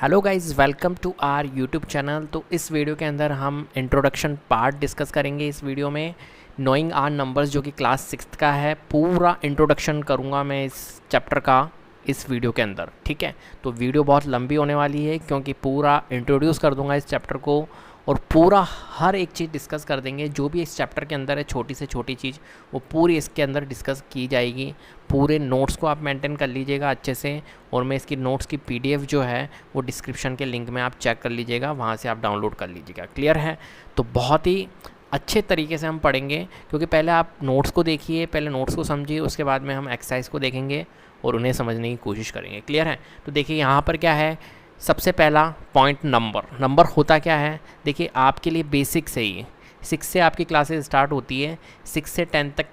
Hello guys, welcome to our YouTube channel. तो इस video के अंदर हम इंट्रोडक्शन पार्ट डिस्कस करेंगे। इस वीडियो में नोइंग आर नंबर्स जो कि क्लास 6 का है, पूरा इंट्रोडक्शन करूंगा मैं इस चैप्टर का इस वीडियो के अंदर। ठीक है, तो वीडियो बहुत लंबी होने वाली है क्योंकि पूरा इंट्रोड्यूस कर दूंगा इस चैप्टर को और पूरा हर एक चीज़ डिस्कस कर देंगे। जो भी इस चैप्टर के अंदर है, छोटी से छोटी चीज़, वो पूरी इसके अंदर डिस्कस की जाएगी। पूरे नोट्स को आप मेंटेन कर लीजिएगा अच्छे से, और मैं इसकी नोट्स की पीडीएफ जो है वो डिस्क्रिप्शन के लिंक में आप चेक कर लीजिएगा, वहाँ से आप डाउनलोड कर लीजिएगा। क्लियर है? तो बहुत ही अच्छे तरीके से हम पढ़ेंगे, क्योंकि पहले आप नोट्स को देखिए, पहले नोट्स को समझिए, उसके बाद में हम एक्सरसाइज को देखेंगे और उन्हें समझने की कोशिश करेंगे। क्लियर है? तो देखिए यहाँ पर क्या है, सबसे पहला पॉइंट नंबर होता क्या है। देखिए आपके लिए बेसिक से ही 6 से आपकी क्लासेस स्टार्ट होती है, 6 से 10 तक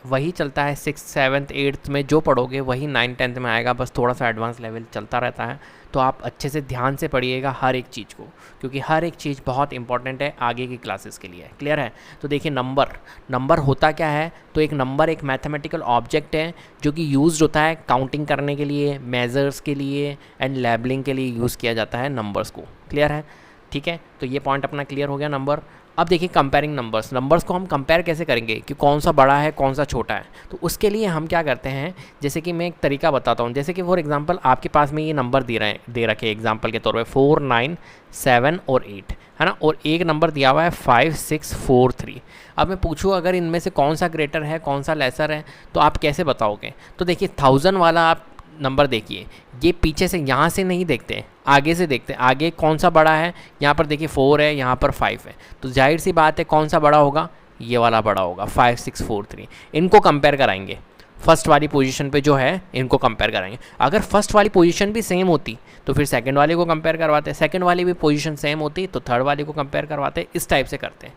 वही चलता है। 6th 7th 8th में जो पढ़ोगे वही 9th 10th में आएगा, बस थोड़ा सा एडवांस लेवल चलता रहता है। तो आप अच्छे से ध्यान से पढ़िएगा हर एक चीज़ को, क्योंकि हर एक चीज़ बहुत इंपॉर्टेंट है आगे की क्लासेस के लिए। क्लियर है? तो देखिए नंबर होता क्या है। तो एक नंबर एक मैथमेटिकल ऑब्जेक्ट है जो कि यूज़ होता है काउंटिंग करने के लिए, मेजर्स के लिए एंड लेबलिंग के लिए यूज़ किया जाता है नंबर्स को। क्लियर है? ठीक है, तो ये पॉइंट अपना क्लियर हो गया नंबर। अब देखिए कंपेयरिंग नंबर्स को हम कंपेयर कैसे करेंगे कि कौन सा बड़ा है कौन सा छोटा है। तो उसके लिए हम क्या करते हैं, जैसे कि मैं एक तरीका बताता हूँ। जैसे कि फॉर एग्जांपल आपके पास में ये नंबर दे रखे एग्जांपल के तौर पे 4 9 7 और 8 है ना, और एक नंबर दिया हुआ है 5 6 4 3। अब मैं पूछूँ अगर इनमें से कौन सा ग्रेटर है कौन सा लेसर है, तो आप कैसे बताओगे। तो देखिए 1000 वाला आप नंबर देखिए, ये पीछे से यहाँ से नहीं देखते, आगे से देखते हैं। आगे कौन सा बड़ा है, यहाँ पर देखिए 4 है, यहाँ पर 5 है, तो जाहिर सी बात है कौन सा बड़ा होगा, ये वाला बड़ा होगा, 5 6 4 3। इनको कंपेयर कराएंगे, फर्स्ट वाली पोजीशन पे जो है इनको कंपेयर कराएंगे। अगर फर्स्ट वाली पोजीशन भी सेम होती तो फिर सेकंड वाले को कंपेयर करवाते, सेकंड वाली भी पोजीशन सेम होती तो थर्ड वाले को कंपेयर करवाते। इस टाइप से करते हैं।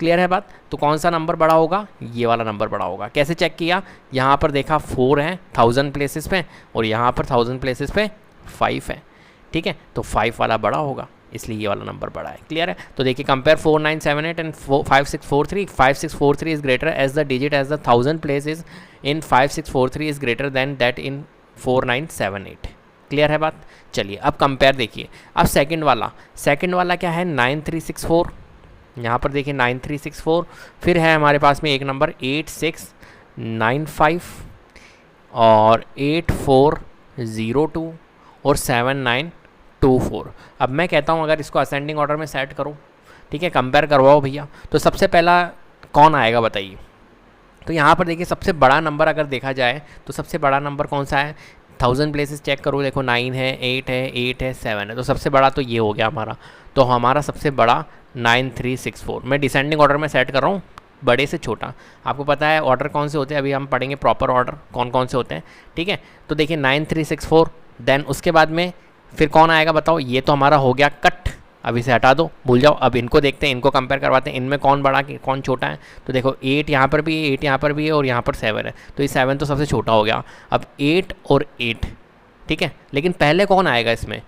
क्लियर है बात? तो कौन सा नंबर बड़ा होगा, ये वाला नंबर बड़ा होगा। कैसे चेक किया, यहाँ पर देखा 4 है 1000 प्लेसेस पे, और यहाँ पर 1000 प्लेसेस पे 5 है। ठीक है, तो 5 वाला बड़ा होगा, इसलिए ये वाला नंबर बड़ा है। क्लियर है? तो देखिए compare 4 9 7 8 and 5 6 4 3। 5 6 4 3 is greater as the digit as the 1000 places in 5 6 4 3 is greater than that in 4 9 7 8। Clear है बात? चलिए अब कंपेयर देखिए। अब सेकंड वाला क्या है, 9364। यहाँ पर देखिए 9364। फिर है हमारे पास में एक नंबर 8695 और 8402 और 7924। अब मैं कहता हूँ अगर इसको असेंडिंग ऑर्डर में सेट करो, ठीक है, कंपेयर करवाओ भैया, तो सबसे पहला कौन आएगा बताइए। तो यहाँ पर देखिए सबसे बड़ा नंबर अगर देखा जाए तो सबसे बड़ा नंबर कौन सा है, 1000 प्लेसेस चेक करो, देखो 9 है 8 है 8 है 7 है, तो सबसे बड़ा तो ये हो गया हमारा। तो हमारा सबसे बड़ा 9364। मैं डिसेंडिंग ऑर्डर में सेट कर रहा हूँ, बड़े से छोटा। आपको पता है ऑर्डर कौन से होते हैं, अभी हम पढ़ेंगे प्रॉपर ऑर्डर कौन कौन से होते हैं। ठीक है, तो देखिए 9364, देन उसके बाद में फिर कौन आएगा बताओ। ये तो हमारा हो गया कट, अब इसे हटा दो, भूल जाओ। अब इनको देखते हैं, इनको कंपेयर करवाते हैं, इनमें कौन बड़ा कौन छोटा है। तो देखो 8 यहाँ पर भी है, 8 यहाँ पर भी है, और यहाँ पर 7 है, तो ये 7 तो सबसे छोटा हो गया। अब 8 और 8, ठीक है, लेकिन पहले कौन आएगा इसमें,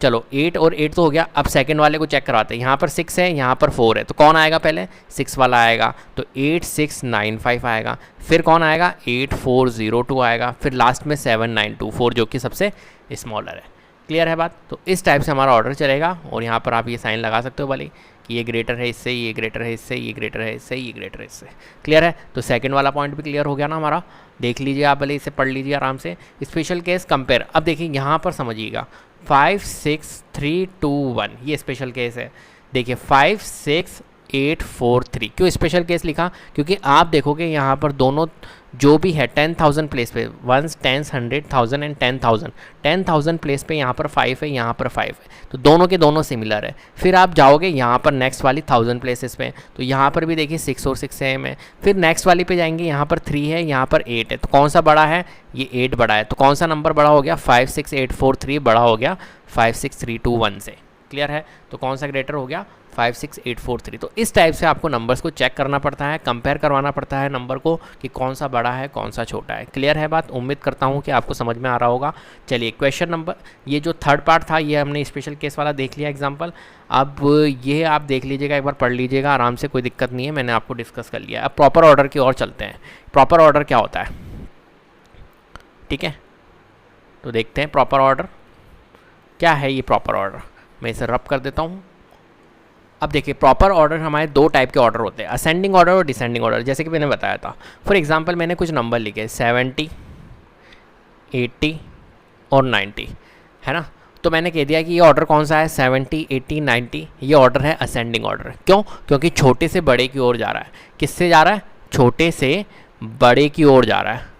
चलो 8 और 8 तो हो गया। अब सेकंड वाले को चेक करवाते हैं, यहाँ पर 6 है यहाँ पर 4 है, तो कौन आएगा पहले, 6 वाला आएगा, तो 8695 आएगा। फिर कौन आएगा, 8402 आएगा, फिर लास्ट में 7924 जो कि सबसे स्मॉलर है। क्लियर है बात? तो इस टाइप से हमारा ऑर्डर चलेगा, और यहाँ पर आप ये साइन लगा सकते हो भले कि ये ग्रेटर है इससे, ये ग्रेटर है इससे, ये ग्रेटर है इससे, ये ग्रेटर है इससे। क्लियर है? तो सेकंड वाला पॉइंट भी क्लियर हो गया ना हमारा। देख लीजिए आप, भले इसे पढ़ लीजिए आराम से। स्पेशल केस कंपेयर, अब देखिए यहाँ पर समझिएगा 5 6 3 2 1, ये स्पेशल केस है। देखिए 5 6 8 4 3, क्यों स्पेशल केस लिखा, क्योंकि आप देखोगे यहाँ पर दोनों जो भी है 10,000 प्लेस पे, 1 10 100 1000 एंड 10,000 प्लेस पे यहाँ पर 5 है, यहाँ पर 5 है, तो दोनों के दोनों सिमिलर है। फिर आप जाओगे यहाँ पर नेक्स्ट वाली 1000 प्लेसेस पे, तो यहाँ पर भी देखिए 6 और 6 सेम है। फिर नेक्स्ट वाली पे जाएंगे, यहाँ पर 3 है, यहाँ पर 8 है, तो कौन सा बड़ा है, ये 8 बड़ा है। तो कौन सा नंबर बड़ा हो गया, 5 6 8 4 3 बड़ा हो गया 5 6 3 2 1 से। क्लियर है? तो कौन सा ग्रेटर हो गया, 5 6 8 4 3। तो इस टाइप से आपको नंबर्स को चेक करना पड़ता है, कंपेयर करवाना पड़ता है नंबर को कि कौन सा बड़ा है कौन सा छोटा है। क्लियर है बात? उम्मीद करता हूँ कि आपको समझ में आ रहा होगा। चलिए क्वेश्चन नंबर, ये जो थर्ड पार्ट था ये हमने स्पेशल केस वाला देख लिया एग्जाम्पल। अब ये आप देख लीजिएगा, एक बार पढ़ लीजिएगा आराम से, कोई दिक्कत नहीं है, मैंने आपको डिस्कस कर लिया। अब प्रॉपर ऑर्डर की ओर चलते हैं। प्रॉपर ऑर्डर क्या होता है, ठीक है, तो देखते हैं प्रॉपर ऑर्डर। क्या है ये प्रॉपर ऑर्डर, मैं इसे रब कर देता हूँ। अब देखिए प्रॉपर ऑर्डर हमारे दो टाइप के ऑर्डर होते हैं, असेंडिंग ऑर्डर और डिसेंडिंग ऑर्डर, जैसे कि मैंने बताया था। फॉर एग्जांपल मैंने कुछ नंबर लिखे 70, 80 और 90, है ना। तो मैंने कह दिया कि ये ऑर्डर कौन सा है, 70, 80, 90, ये ऑर्डर है असेंडिंग ऑर्डर। क्यों? क्योंकि छोटे से बड़े की ओर जा रहा है। किससे जा रहा है? छोटे से बड़े की ओर जा रहा है।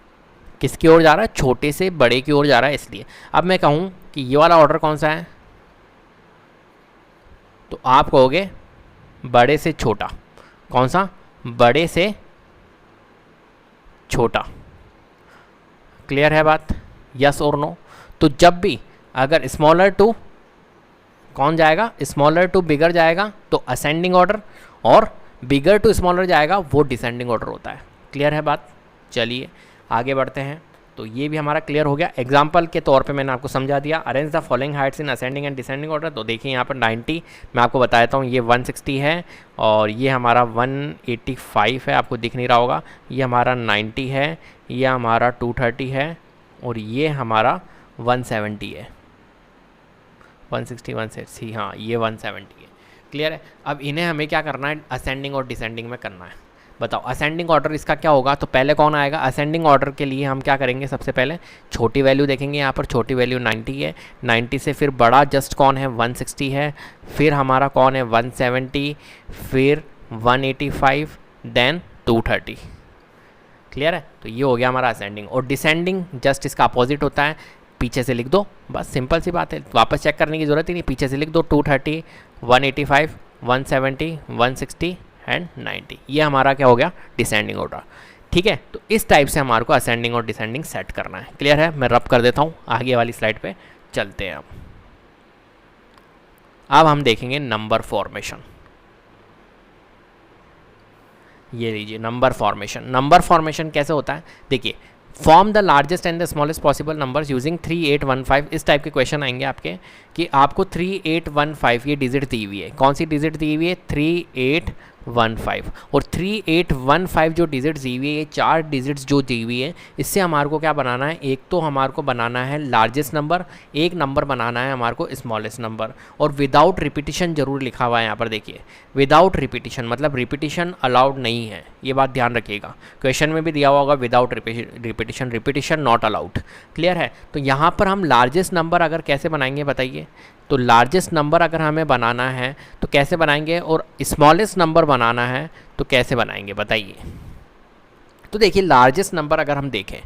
किसकी ओर जा रहा है? छोटे से बड़े की ओर जा रहा है, इसलिए। अब मैं कहूँ कि ये वाला ऑर्डर कौन सा है, तो आप कहोगे बड़े से छोटा। कौन सा? बड़े से छोटा। क्लियर है बात? यस और नो? तो जब भी अगर स्मॉलर टू कौन जाएगा, स्मॉलर टू बिगर जाएगा तो असेंडिंग ऑर्डर, और बिगर टू स्मॉलर जाएगा वो डिसेंडिंग ऑर्डर होता है। क्लियर है बात? चलिए आगे बढ़ते हैं। तो ये भी हमारा क्लियर हो गया। एग्जाम्पल के तौर पे मैंने आपको समझा दिया। Arrange the following heights in ascending and descending order. तो देखिए यहाँ पर 90 मैं आपको बता देता हूँ, ये 160 है और ये हमारा 185 है, आपको दिख नहीं रहा होगा। ये हमारा 90 है, ये हमारा 230 है और ये हमारा 170 है। 160, 160, हाँ ये 170 है। क्लियर है? अब इन्हें हमें क्या करना है, असेंडिंग और डिसेंडिंग में करना है। बताओ असेंडिंग ऑर्डर इसका क्या होगा, तो पहले कौन आएगा? असेंडिंग ऑर्डर के लिए हम क्या करेंगे, सबसे पहले छोटी वैल्यू देखेंगे। यहाँ पर छोटी वैल्यू 90 है, 90 से फिर बड़ा जस्ट कौन है, 160 है, फिर हमारा कौन है 170, फिर 185, देन 230। क्लियर है? तो ये हो गया हमारा असेंडिंग। और डिसेंडिंग जस्ट इसका अपोजिट होता है, पीछे से लिख दो, बस सिंपल सी बात है, वापस चेक करने की ज़रूरत ही नहीं, पीछे से लिख दो 230, 185, 170, 160 एंड 90। ये हमारा क्या हो गया, डिसेंडिंग ऑर्डर। ठीक है, तो इस टाइप से हमारे को असेंडिंग और डिसेंडिंग सेट करना है। क्लियर है? मैं रब कर देता हूँ, आगे वाली स्लाइड पे चलते हैं। अब हम देखेंगे नंबर फॉर्मेशन। ये लीजिए नंबर फॉर्मेशन। नंबर फॉर्मेशन कैसे होता है, देखिए, form the largest and the smallest possible numbers using 3815। इस टाइप के क्वेश्चन आएंगे आपके कि आपको 3815 ये डिजिट दी हुई है। कौन सी डिजिट दी हुई है? 3815। और 3815 जो डिजिट दी हुई है, ये 4 डिजिट्स जो दी हुई है, इससे हमारे को क्या बनाना है, एक तो हमारे को बनाना है लार्जेस्ट नंबर, एक नंबर बनाना है हमारे को स्मॉलेस्ट नंबर, और विदाउट रिपीटिशन जरूर लिखा हुआ है यहाँ पर। देखिए विदाउट रिपीटिशन मतलब रिपीटिशन अलाउड नहीं है, ये बात ध्यान रखिएगा। क्वेश्चन में भी दिया हुआ होगा without repetition, repetition not allowed. Clear है? तो यहाँ पर हम लार्जेस्ट नंबर अगर कैसे बनाएंगे बताइए, तो लार्जेस्ट नंबर अगर हमें बनाना है तो कैसे बनाएंगे, और स्मॉलेस्ट नंबर बनाना है तो कैसे बनाएंगे बताइए। तो देखिए लार्जेस्ट नंबर अगर हम देखें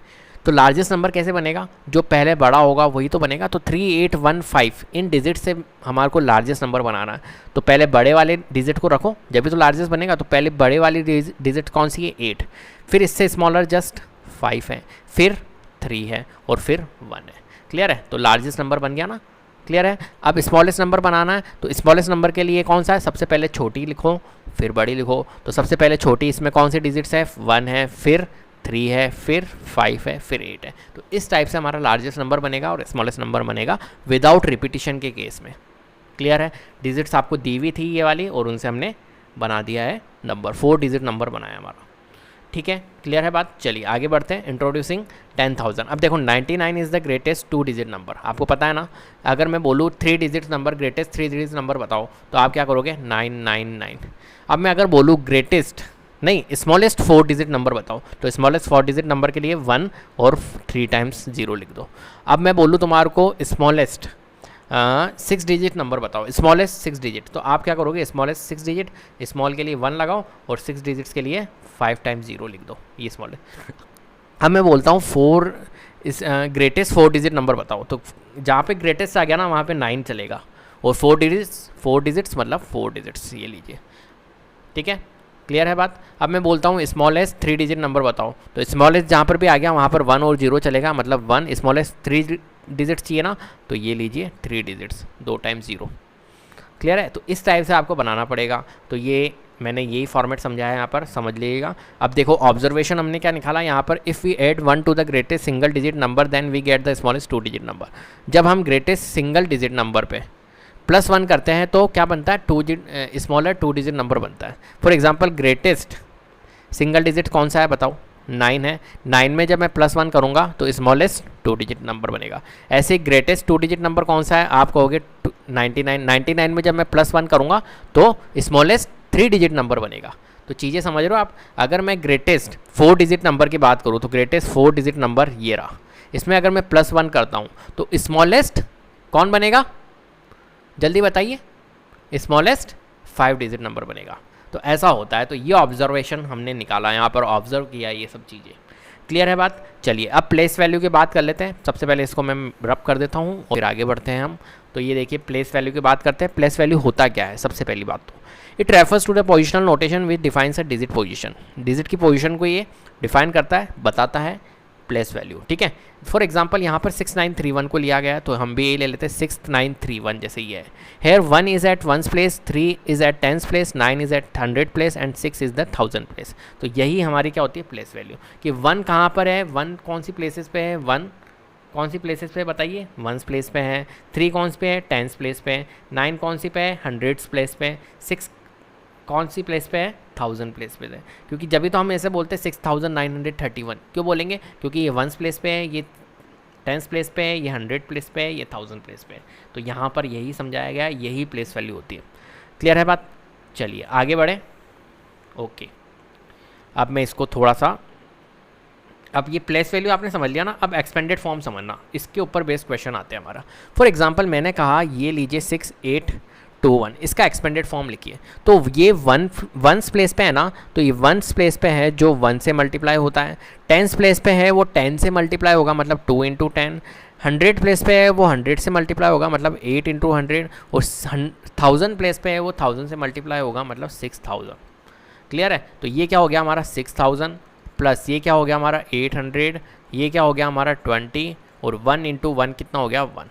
तो लार्जेस्ट नंबर कैसे बनेगा, जो पहले बड़ा होगा वही तो बनेगा। तो 3815 इन डिजिट से हमारे को लार्जेस्ट नंबर बनाना है, तो पहले बड़े वाले डिजिट को रखो, जब भी तो लार्जेस्ट बनेगा। तो पहले बड़े वाली डिजिट कौन सी है, 8, फिर इससे स्मॉलर जस्ट 5 है, फिर 3 है और फिर 1 है। क्लियर है? तो लार्जेस्ट नंबर बन गया ना। क्लियर है? अब स्मॉलेस्ट नंबर बनाना है, तो स्मॉलेस्ट नंबर के लिए कौन सा है, सबसे पहले छोटी लिखो फिर बड़ी लिखो। तो सबसे पहले छोटी, इसमें कौन सी डिजिट्स है, 1 है, फिर 3 है, फिर 5 है, फिर 8 है। तो इस टाइप से हमारा लार्जेस्ट नंबर बनेगा और स्मॉलेस्ट नंबर बनेगा विदाउट रिपीटिशन के केस में। क्लियर है? डिजिट्स आपको दी हुई थी ये वाली, और उनसे हमने बना दिया है नंबर, 4 डिजिट नंबर बनाया हमारा। ठीक है? क्लियर है बात? चलिए आगे बढ़ते हैं। इंट्रोड्यूसिंग 10,000। अब देखो 99 is the greatest 2 digit number, आपको पता है ना। अगर मैं बोलूँ 3 digit number, greatest 3 digit number बताओ, तो आप क्या करोगे, 999। अब मैं अगर बोलूँ ग्रेटेस्ट नहीं, स्मॉलेस्ट 4 डिजिट नंबर बताओ, तो स्मॉलेस्ट 4 डिजिट नंबर के लिए 1 और 3 टाइम्स 0 लिख दो। अब मैं बोलूँ तुम्हारे को स्मॉलेस्ट 6 डिजिट नंबर बताओ, स्मॉलेस्ट 6 डिजिट, तो आप क्या करोगे, स्मॉलेस्ट 6 डिजिट, स्मॉल के लिए 1 लगाओ और 6 डिजिट्स के लिए 5 टाइम्स 0 लिख दो, ये स्मॉलेस्ट। अब मैं बोलता हूँ 4 ग्रेटेस्ट 4 डिजिट नंबर बताओ, तो जहाँ पे ग्रेटेस्ट आ गया ना वहाँ पे 9 चलेगा, और 4 डिजिट्स मतलब 4 डिजिट्स, ये लीजिए। ठीक है? क्लियर है बात? अब मैं बोलता हूँ स्मॉलेस्ट 3 डिजिट नंबर बताओ, तो स्मॉलेस्ट जहाँ पर भी आ गया वहाँ पर 1 और 0 चलेगा, मतलब 1, स्मॉलेस्ट 3 डिजिट्स चाहिए ना, तो ये लीजिए 3 डिजिट्स, 2 टाइम्स 0। क्लियर है? तो इस टाइप से आपको बनाना पड़ेगा। तो ये मैंने यही फॉर्मेट समझाया, यहाँ पर समझ लीजिएगा। अब देखो ऑब्जर्वेशन हमने क्या निकाला यहाँ पर, if we add 1 to the greatest single digit number then we get the smallest 2 digit number. जब हम ग्रेटेस्ट सिंगल डिजिट नंबर पे +1 करते हैं तो क्या बनता है, स्मॉलर 2 डिजिट नंबर बनता है। For example greatest single digit कौन सा है बताओ, 9 है। 9 में जब मैं +1 करूँगा तो स्मॉलेस्ट 2 डिजिट नंबर बनेगा। ऐसे ग्रेटेस्ट 2 डिजिट नंबर कौन सा है, आप कहोगे 99। 99 में जब मैं +1 करूँगा तो स्मॉलेस्ट 3 डिजिट नंबर बनेगा। तो चीज़ें समझ रहे हो आप। अगर मैं ग्रेटेस्ट 4 डिजिट नंबर की बात करूँ तो ग्रेटेस्ट 4 डिजिट नंबर ये रहा। इसमें अगर मैं +1 करता हूँ तो स्मॉलेस्ट कौन बनेगा, जल्दी बताइए, स्मॉलेस्ट 5 डिजिट नंबर बनेगा। तो ऐसा होता है। तो ये ऑब्जर्वेशन हमने निकाला, यहाँ पर ऑब्जर्व किया ये सब चीज़ें। क्लियर है बात। चलिए अब प्लेस वैल्यू की बात कर लेते हैं। सबसे पहले इसको मैं रब कर देता हूँ और फिर आगे बढ़ते हैं हम। तो ये देखिए प्लेस वैल्यू की बात करते हैं। प्लेस वैल्यू होता क्या है, सबसे पहली बात तो it refers to the positional notation which defines a digit position. Digit की पोजिशन को ये डिफाइन करता है, बताता है प्लेस वैल्यू। ठीक है। फॉर एग्जांपल यहाँ पर 6931 को लिया गया है तो हम भी यही ले लेते हैं 6931 जैसे ये है। Here 1 is at 1 place, 3 is at 10 place, 9 is at 100 place and 6 is the 1000 place. तो यही हमारी क्या होती है प्लेस वैल्यू, कि 1 कहाँ पर है, 1 कौन सी प्लेसेस पे है, 1 कौन सी प्लेसेस पे बताइए, 1 प्लेस पे है, 3 कौन सी पे है, 10 प्लेस पे है, 9 कौन सी पे है, 100 प्लेस पे, 6 कौन सी प्लेस पे है, 1000 प्लेस पे है। क्योंकि जब भी तो हम ऐसे बोलते हैं 6931 क्यों बोलेंगे, क्योंकि ये 1 प्लेस पे है, ये 10 प्लेस पे है, ये 100 प्लेस पे है, ये 1000 प्लेस पे है। तो यहाँ पर यही समझाया गया, यही प्लेस वैल्यू होती है। क्लियर है बात। चलिए आगे बढ़े। ओके, अब मैं इसको थोड़ा सा, अब ये प्लेस वैल्यू आपने समझ लिया ना, अब एक्सपेंडेड फॉर्म समझना, इसके ऊपर बेस्ड क्वेश्चन आते हैं हमारा। फॉर एग्जांपल मैंने कहा ये लीजिए 6821, इसका एक्सपेंडेड फॉर्म लिखिए। तो ये 1 प्लेस पे है ना, तो ये 1 प्लेस पे है जो 1 से मल्टीप्लाई होता है, 10 प्लेस पे है वो 10 से मल्टीप्लाई होगा मतलब 2 × 10, 100 प्लेस पे है वो 100 से मल्टीप्लाई होगा मतलब 8 × 100, और 1000 प्लेस पे है वो 1000 से मल्टीप्लाई होगा मतलब 6000। क्लियर है। तो ये क्या हो गया हमारा 6000 प्लस ये क्या हो गया हमारा 800, ये क्या हो गया हमारा 20, और 1 × 1 कितना हो गया 1।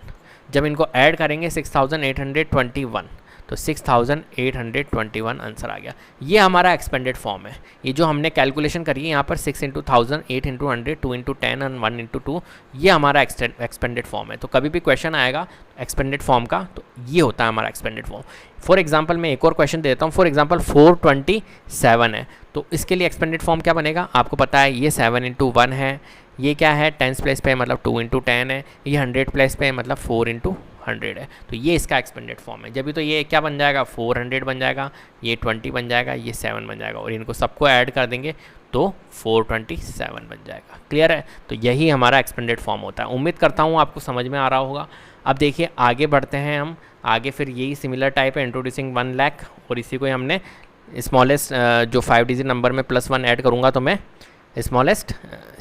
जब इनको ऐड करेंगे 6821 तो 6821 आंसर आ गया। ये हमारा एक्सपेंडेड फॉर्म है। ये जो हमने कैलकुलेशन करी है यहाँ पर 6 × 1000, 8 × 100, 2 × 10 और 1 × 2, ये हमारा एक्सपेंडेड फॉर्म है। तो कभी भी क्वेश्चन आएगा एक्सपेंडेड फॉर्म का तो ये होता है हमारा एक्सपेंडेड फॉर्म। फॉर एग्जांपल मैं एक और क्वेश्चन देता हूँ। फॉर एग्जांपल 427 है तो इसके लिए एक्सपेंडेड फॉर्म क्या बनेगा, आपको पता है ये 7 × 1 है, ये क्या है 10 प्लेस पे मतलब 2 × 10 है, ये 100 प्लेस पे मतलब 4 × 100 है। तो ये इसका एक्सपेंडेड फॉर्म है। जब भी तो ये क्या बन जाएगा 400 बन जाएगा, ये 20 बन जाएगा, ये 7 बन जाएगा, और इनको सबको ऐड कर देंगे तो 427 बन जाएगा। क्लियर है। तो यही हमारा एक्सपेंडेड फॉर्म होता है। उम्मीद करता हूँ आपको समझ में आ रहा होगा। अब देखिए आगे बढ़ते हैं हम आगे, फिर यही सिमिलर टाइप है इंट्रोड्यूसिंग 1 लाख, और इसी को ही हमने स्मॉलेस्ट जो 5 डिजिट नंबर में +1 ऐड करूँगा तो मैं स्मॉलेस्ट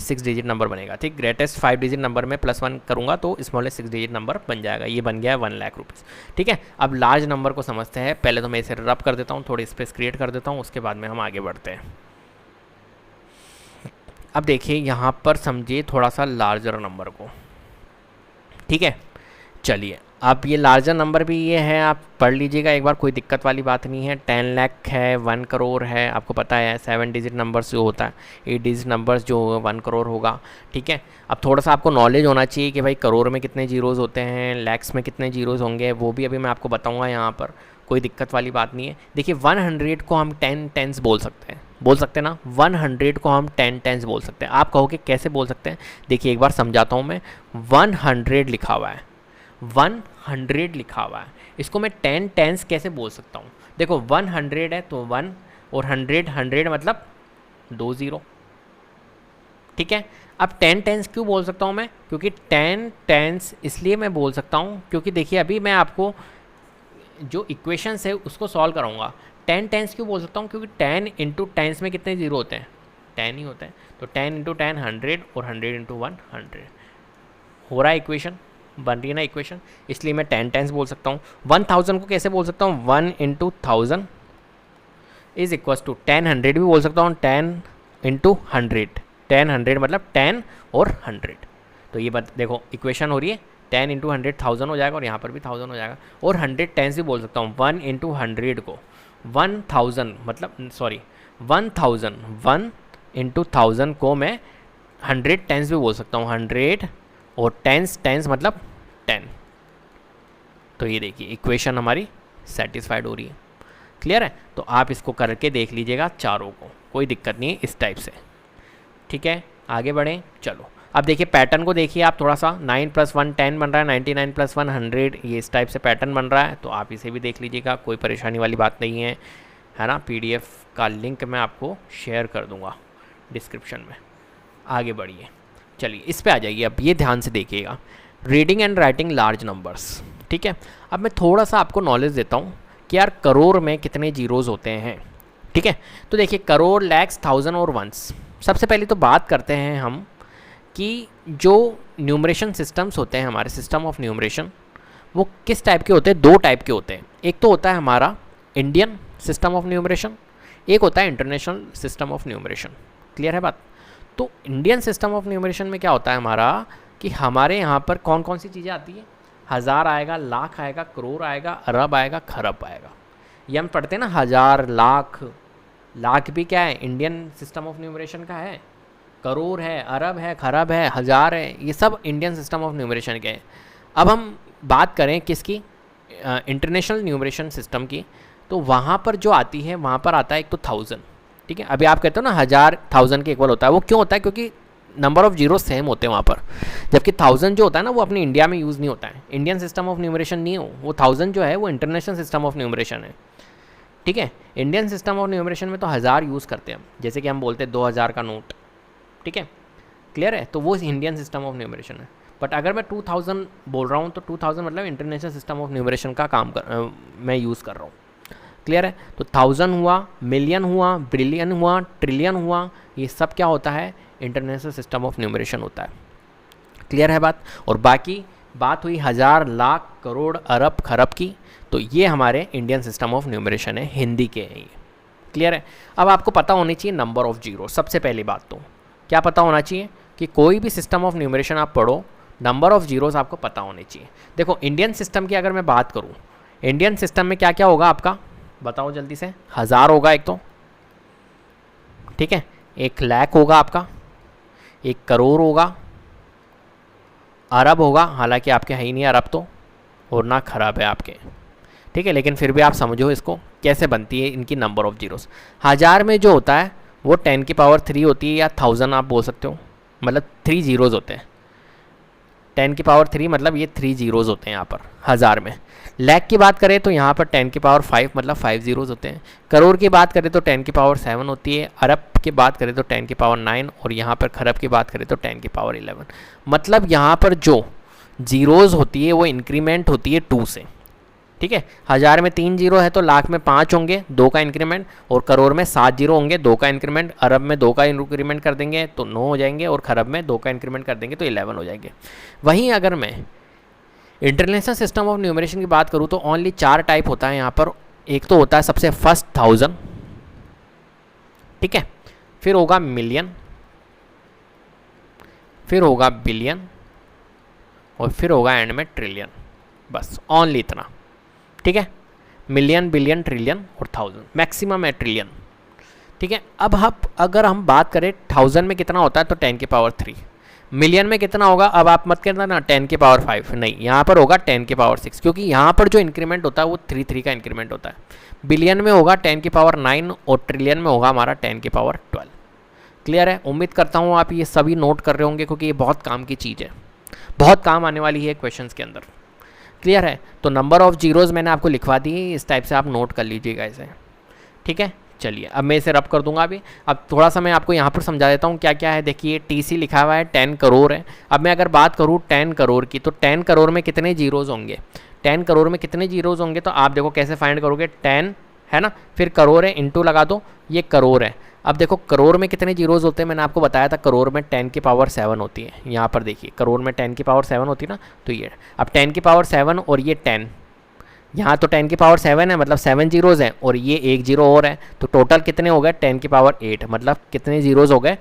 6 डिजिट नंबर बनेगा। ठीक, ग्रेटेस्ट 5 डिजिट नंबर में +1 करूँगा तो स्मॉलेस्ट 6 डिजिट नंबर बन जाएगा। ये बन गया है 1 लाख रुपीज़। ठीक है। अब लार्ज नंबर को समझते हैं। पहले तो मैं इसे रब कर देता हूँ, थोड़ी स्पेस क्रिएट कर देता हूँ, उसके बाद में हम आगे बढ़ते हैं। अब देखिए यहाँ पर समझिए थोड़ा सा लार्जर नंबर को। ठीक है। चलिए अब ये लार्जर नंबर भी ये है, आप पढ़ लीजिएगा एक बार, कोई दिक्कत वाली बात नहीं है। 10 लाख है, 1 करोड़ है, आपको पता है 7 डिजिट नंबर्स जो होता है, 8 डिजिट नंबर्स जो 1 करोड़ होगा। ठीक है। अब थोड़ा सा आपको नॉलेज होना चाहिए कि भाई करोड़ में कितने जीरोज़ होते हैं, लैक्स में कितने जीरोज़ होंगे, वो भी अभी मैं आपको बताऊँगा यहाँ पर, कोई दिक्कत वाली बात नहीं है। देखिए 100 को हम 10 टेंस बोल सकते हैं, बोल सकते हैं ना, 100 को हम 10 टेंस बोल सकते हैं। आप कहोगे कैसे बोल सकते हैं, देखिए एक बार समझाता हूँ मैं। 100 लिखा हुआ है, 100 लिखा हुआ है, इसको मैं 10 टेंस कैसे बोल सकता हूँ। देखो 100 है तो 1, और 100 मतलब 2 0। ठीक है। अब 10 टेंस क्यों बोल सकता हूँ मैं, क्योंकि 10 टेंस इसलिए मैं बोल सकता हूँ क्योंकि देखिए अभी मैं आपको जो इक्वेशंस है उसको सॉल्व कराऊंगा। 10 टेंस क्यों बोल सकता हूँ, क्योंकि 10 × टेंस में कितने जीरो होते हैं, 10 ही होते हैं। तो 10 × 10 100, और 100 × 1 100 हो रहा है, इक्वेशन बन रही है ना इक्वेशन, इसलिए मैं 10 टेंस बोल सकता हूँ। 1000 को कैसे बोल सकता हूँ, 1 × 1000 इज इक्वल्स टू 10 100 भी बोल सकता हूँ, 10 × 100, 10 100 मतलब 10 और 100। तो ये देखो इक्वेशन हो रही है, 10 × 100 1000 हो जाएगा, और यहाँ पर भी 1000 हो जाएगा। और 100 टेंस भी बोल सकता हूँ, 1 × 100 को 1000 मतलब सॉरी 1000, 1 × 1000 को मैं 100 टेंस भी बोल सकता हूँ, 100 और टेंस मतलब 10। तो ये देखिए इक्वेशन हमारी सेटिस्फाइड हो रही है। क्लियर है। तो आप इसको करके देख लीजिएगा चारों को, कोई दिक्कत नहीं है इस टाइप से। ठीक है, आगे बढ़ें। चलो अब देखिए पैटर्न को देखिए आप थोड़ा सा, 9 + 1 10 बन रहा है, 99 + 1 100, ये इस टाइप से पैटर्न बन रहा है। तो आप इसे भी देख लीजिएगा, कोई परेशानी वाली बात नहीं है ना। PDF का लिंक मैं आपको शेयर कर दूंगा डिस्क्रिप्शन में। आगे बढ़िए, चलिए इस पे आ जाइए। अब ये ध्यान से देखिएगा, reading and writing large numbers. ठीक है, अब मैं थोड़ा सा आपको नॉलेज देता हूँ कि यार करोड़ में कितने जीरोज़ होते हैं। ठीक है, तो देखिए करोड़, लैक्स, थाउजेंड और वंस। सबसे पहले तो बात करते हैं हम कि जो न्यूमरेशन सिस्टम्स होते हैं, हमारे सिस्टम ऑफ न्यूमरेशन, वो किस टाइप के होते हैं। दो टाइप के होते हैं। एक तो होता है हमारा इंडियन सिस्टम ऑफ न्यूमरेशन, एक होता है international system of numeration. Clear है बात। तो इंडियन सिस्टम ऑफ न्यूमरेशन में क्या होता है हमारा कि हमारे यहाँ पर कौन कौन सी चीज़ें आती हैं। हज़ार आएगा, लाख आएगा, करोड़ आएगा, अरब आएगा, खरब आएगा। ये हम पढ़ते हैं ना, हज़ार, लाख। लाख भी क्या है, इंडियन सिस्टम ऑफ न्यूमरेशन का है। करोड़ है, अरब है, खरब है, हज़ार है, ये सब इंडियन सिस्टम ऑफ न्यूमरेशन के हैं। अब हम बात करें किसकी, इंटरनेशनल न्यूमरेशन सिस्टम की, तो वहाँ पर जो आती है, वहाँ पर आता है एक तो 1000। ठीक है, अभी आप कहते हो ना 1000 1000 के इक्वल होता है। वो क्यों होता है, क्योंकि नंबर ऑफ जीरो सेम होते हैं वहाँ पर। जबकि 1000 जो होता है ना, वो अपने इंडिया में यूज़ नहीं होता है, इंडियन सिस्टम ऑफ न्यूमरेशन नहीं हो। वो 1000 जो है वो इंटरनेशनल सिस्टम ऑफ न्यूमरेशन है। ठीक है, इंडियन सिस्टम ऑफ न्यूमरेशन में तो 1000 यूज़ करते हैं हम, जैसे कि हम बोलते हैं 2000 का नोट। ठीक है, क्लियर है। तो वो इंडियन सिस्टम ऑफ न्यूमरेशन है। बट अगर मैं 2000 बोल रहा हूँ तो 2000 मतलब इंटरनेशनल सिस्टम ऑफ न्यूमरेशन का मैं यूज़ कर रहा हूँ। क्लियर है। तो 1000 हुआ, मिलियन हुआ, बिलियन हुआ, ट्रिलियन हुआ, ये सब क्या होता है, इंटरनेशनल सिस्टम ऑफ न्यूमरेशन होता है। क्लियर है बात। और बाकी बात हुई हज़ार, लाख, करोड़, अरब, खरब की, तो ये हमारे इंडियन सिस्टम ऑफ न्यूमरेशन है, हिंदी के हैं ये। क्लियर है। अब आपको पता होनी चाहिए नंबर ऑफ जीरो। सबसे पहली बात तो क्या पता होना चाहिए कि कोई भी सिस्टम ऑफ न्यूमरेशन आप पढ़ो, नंबर ऑफ जीरोस आपको पता होने चाहिए। देखो इंडियन सिस्टम की अगर मैं बात करूँ, इंडियन सिस्टम में क्या क्या होगा आपका, बताओ जल्दी से। हज़ार होगा एक तो, ठीक है, 1 लाख होगा आपका, 1 करोड़ होगा, अरब होगा, हालांकि आपके है ही नहीं अरब तो, और ना खराब है आपके। ठीक है, लेकिन फिर भी आप समझो इसको कैसे बनती है इनकी नंबर ऑफ जीरोस। हज़ार में जो होता है वो 10 की पावर 3 होती है, या 1000 आप बोल सकते हो, मतलब 3 जीरोज़ होते हैं। 10 की पावर 3 मतलब ये 3 जीरोज़ होते हैं यहाँ पर हज़ार में। लाख की बात करें तो यहाँ पर 10 की पावर 5 मतलब 5 जीरोज़ होते हैं। करोड़ की बात करें तो 10 की पावर 7 होती है। अरब की बात करें तो 10 की पावर 9, और यहाँ पर खरब की बात करें तो 10 की पावर 11। मतलब यहाँ पर जो जीरोज़ होती है वो इंक्रीमेंट होती है 2 से। ठीक है, हज़ार में 3 जीरो है तो लाख में 5 होंगे, 2 का इंक्रीमेंट, और करोड़ में 7 जीरो होंगे, 2 का इंक्रीमेंट, अरब में 2 का इंक्रीमेंट कर देंगे तो 9 हो जाएंगे, और खरब में 2 का इंक्रीमेंट कर देंगे तो 11 हो जाएंगे। वहीं अगर मैं इंटरनेशनल सिस्टम ऑफ न्यूमरेशन की बात करूँ तो ओनली 4 टाइप होता है यहाँ पर। एक तो होता है सबसे फर्स्ट 1000, ठीक है, फिर होगा मिलियन, फिर होगा बिलियन, और फिर होगा एंड में ट्रिलियन। बस ओनली इतना। ठीक है, मिलियन, बिलियन, ट्रिलियन और 1000, मैक्सिमम है ट्रिलियन। ठीक है, अब अगर हम बात करें 1000 में कितना होता है तो 10 की पावर 3, मिलियन में कितना होगा, अब आप मत कहना ना 10 की पावर 5, नहीं, यहाँ पर होगा 10 की पावर 6, क्योंकि यहाँ पर जो इंक्रीमेंट होता है वो 3 का इंक्रीमेंट होता है। बिलियन में होगा 10 की पावर 9, और ट्रिलियन में होगा हमारा 10 की पावर 12। क्लियर है। उम्मीद करता हूँ आप ये सभी नोट कर रहे होंगे, क्योंकि ये बहुत काम की चीज़ है, बहुत काम आने वाली है क्वेश्चंस के अंदर। क्लियर है। तो नंबर ऑफ जीरोज़ मैंने आपको लिखवा दी है, इस टाइप से आप नोट कर लीजिएगा इसे। ठीक है, चलिए अब मैं इसे रब कर दूंगा अभी। अब थोड़ा सा मैं आपको यहाँ पर समझा देता हूँ क्या क्या है। देखिए TC लिखा हुआ है, 10 करोड़ है। अब मैं अगर बात करूँ 10 करोड़ की, तो 10 करोड़ में कितने जीरोज़ होंगे, 10 करोड़ में कितने जीरोज़ होंगे, तो आप देखो कैसे फाइंड करोगे। 10 है ना, फिर करोड़ है, इंटू लगा दो, ये करोड़ है। अब देखो करोड़ में कितने जीरोज़ होते हैं, मैंने आपको बताया था करोड़ में 10 की पावर 7 होती है। यहाँ पर देखिए करोड़ में 10 की पावर 7 होती है ना, तो ये अब 10 की पावर 7 और ये 10, यहाँ तो 10 की पावर 7 है, मतलब 7 जीरोज़ हैं, और ये 1 जीरो और है, तो टोटल कितने हो गए 10 की पावर 8, मतलब कितने जीरोज़ हो गए,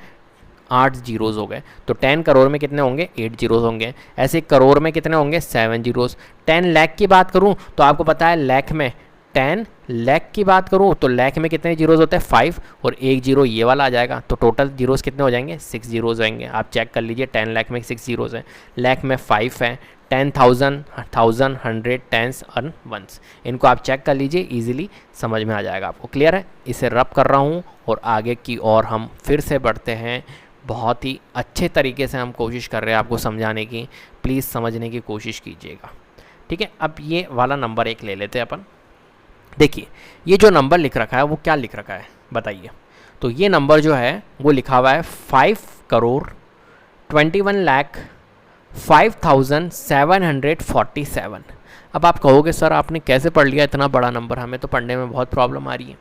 8 जीरोज़ हो गए। तो 10 करोड़ में कितने होंगे, 8 जीरोज़ होंगे। ऐसे करोड़ में कितने होंगे, 7 जीरोज़। 10 लाख की बात करूँ तो आपको पता है लाख में, 10 लाख की बात करूँ तो लाख में कितने जीरोज़ होते हैं, 5, और 1 जीरो ये वाला आ जाएगा, तो टोटल जीरोज़ कितने हो जाएंगे, 6 जीरोज़ होंगे। आप चेक कर लीजिए, 10 लाख में 6 जीरोज़ हैं, लाख में 5 है, 10,000, 1000, 100, टेंस और वंस, इनको आप चेक कर लीजिए, इजीली समझ में आ जाएगा आपको। क्लियर है। इसे रब कर रहा हूँ और आगे की ओर हम फिर से बढ़ते हैं बहुत ही अच्छे तरीके से हम कोशिश कर रहे हैं आपको समझाने की, प्लीज़ समझने की कोशिश कीजिएगा। ठीक है, अब ये वाला नंबर एक ले लेते हैं अपन। देखिए ये जो नंबर लिख रखा है वो क्या लिख रखा है बताइए। तो ये नंबर जो है वो लिखा हुआ है 5,21,05,747। अब आप कहोगे सर आपने कैसे पढ़ लिया इतना बड़ा नंबर, हमें तो पढ़ने में बहुत प्रॉब्लम आ रही है।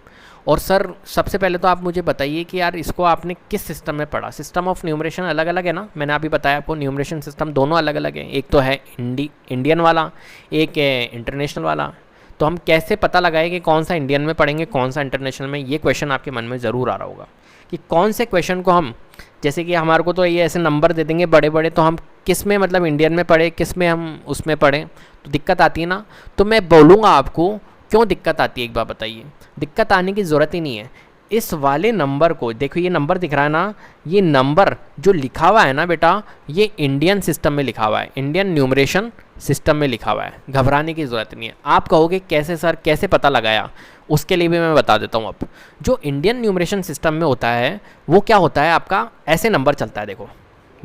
और सर सबसे पहले तो आप मुझे बताइए कि यार इसको आपने किस सिस्टम में पढ़ा। सिस्टम ऑफ न्यूमरेशन अलग अलग है ना, मैंने अभी बताया आपको न्यूमरेशन सिस्टम दोनों अलग अलग है। एक तो है इंडियन वाला, एक है इंटरनेशनल वाला। तो हम कैसे पता लगाए कि कौन सा इंडियन में पढ़ेंगे कौन सा इंटरनेशनल में, ये क्वेश्चन आपके मन में ज़रूर आ रहा होगा कि कौन से क्वेश्चन को हम, जैसे कि हमारे को तो ये ऐसे नंबर दे देंगे बड़े बड़े, तो हम किस में मतलब इंडियन में पढ़े किस में हम उसमें पढ़ें, तो दिक्कत आती है ना। तो मैं बोलूँगा आपको क्यों दिक्कत आती है, एक बार बताइए। दिक्कत आने की ज़रूरत ही नहीं है। इस वाले नंबर को देखो, ये नंबर दिख रहा है ना, ये नंबर जो लिखा हुआ है ना बेटा, ये इंडियन सिस्टम में लिखा हुआ है, इंडियन न्यूमरेशन सिस्टम में लिखा हुआ है। घबराने की ज़रूरत नहीं है। आप कहोगे कैसे सर, कैसे पता लगाया, उसके लिए भी मैं बता देता हूँ। अब जो इंडियन न्यूमरेशन सिस्टम में होता है वो क्या होता है, आपका ऐसे नंबर चलता है। देखो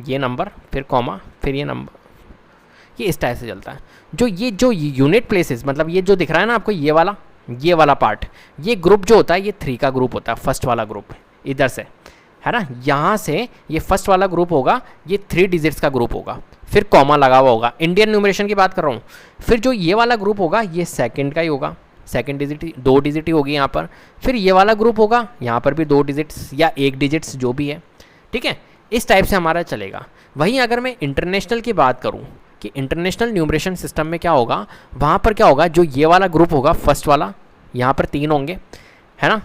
ये नंबर फिर कॉमा फिर ये नंबर, ये इस टाइप से चलता है। जो यूनिट प्लेसेस, मतलब ये जो दिख रहा है ना आपको, ये वाला पार्ट, ये ग्रुप जो होता है ये 3 का ग्रुप होता है, फर्स्ट वाला ग्रुप इधर से है ना, यहाँ से ये फर्स्ट वाला ग्रुप होगा, ये 3 डिजिट्स का ग्रुप होगा, फिर कॉमा लगा हुआ होगा। इंडियन न्यूमरेशन की बात कर रहा हूँ। फिर जो ये वाला ग्रुप होगा ये सेकंड का ही होगा, सेकंड डिजिट 2 डिजिट ही होगी यहाँ पर। फिर ये वाला ग्रुप होगा, यहाँ पर भी 2 डिजिट्स या 1 डिजिट्स जो भी है। ठीक है, इस टाइप से हमारा चलेगा। वहीं अगर मैं इंटरनेशनल की बात करूँ कि इंटरनेशनल न्यूमरेशन सिस्टम में क्या होगा, वहाँ पर क्या होगा, जो ये वाला ग्रुप होगा फर्स्ट वाला, यहाँ पर 3 होंगे है ना,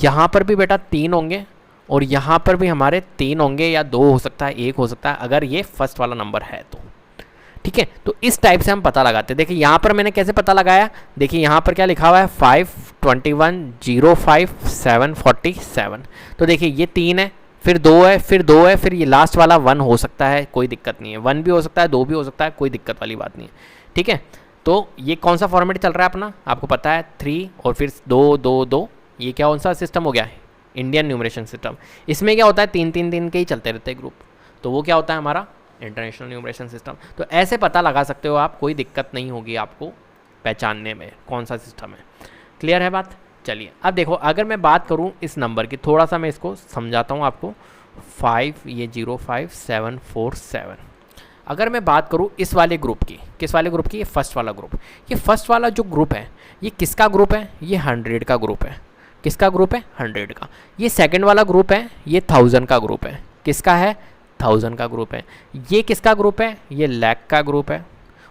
यहाँ पर भी बेटा 3 होंगे, और यहाँ पर भी हमारे 3 होंगे, या 2 हो सकता है 1 हो सकता है अगर ये फर्स्ट वाला नंबर है तो। ठीक है, तो इस टाइप से हम पता लगाते हैं। देखिए यहाँ पर मैंने कैसे पता लगाया, देखिए यहाँ पर क्या लिखा हुआ है 5,21,05,747। तो देखिए ये 3 है, फिर 2 है, फिर 2 है, फिर ये लास्ट वाला 1 हो सकता है, कोई दिक्कत नहीं है। 1 भी हो सकता है, 2 भी हो सकता है, कोई दिक्कत वाली बात नहीं है। ठीक है, तो ये कौन सा फॉर्मेट चल रहा है अपना, आपको पता है 3 और फिर 2 2 2, ये क्या कौन सा सिस्टम हो गया है, इंडियन न्यूमरेशन सिस्टम। इसमें क्या होता है 3 के ही चलते रहते हैं ग्रुप, तो वो क्या होता है हमारा इंटरनेशनल न्यूमरेशन सिस्टम। तो ऐसे पता लगा सकते हो आप, कोई दिक्कत नहीं होगी आपको पहचानने में कौन सा सिस्टम है। क्लियर है बात। चलिए अब देखो, अगर मैं बात करूं इस नंबर की, थोड़ा सा मैं इसको समझाता हूं आपको। 5,05747। अगर मैं बात करूं इस वाले ग्रुप की, किस वाले ग्रुप की, ये फर्स्ट वाला ग्रुप। ये फर्स्ट वाला जो ग्रुप है ये किसका ग्रुप है, ये 100 का ग्रुप है। किसका ग्रुप है, 100 का। ये सेकंड वाला ग्रुप है, ये 1000 का ग्रुप है। किसका है, 1000 का ग्रुप है। ये किसका ग्रुप है, ये लाख का ग्रुप है।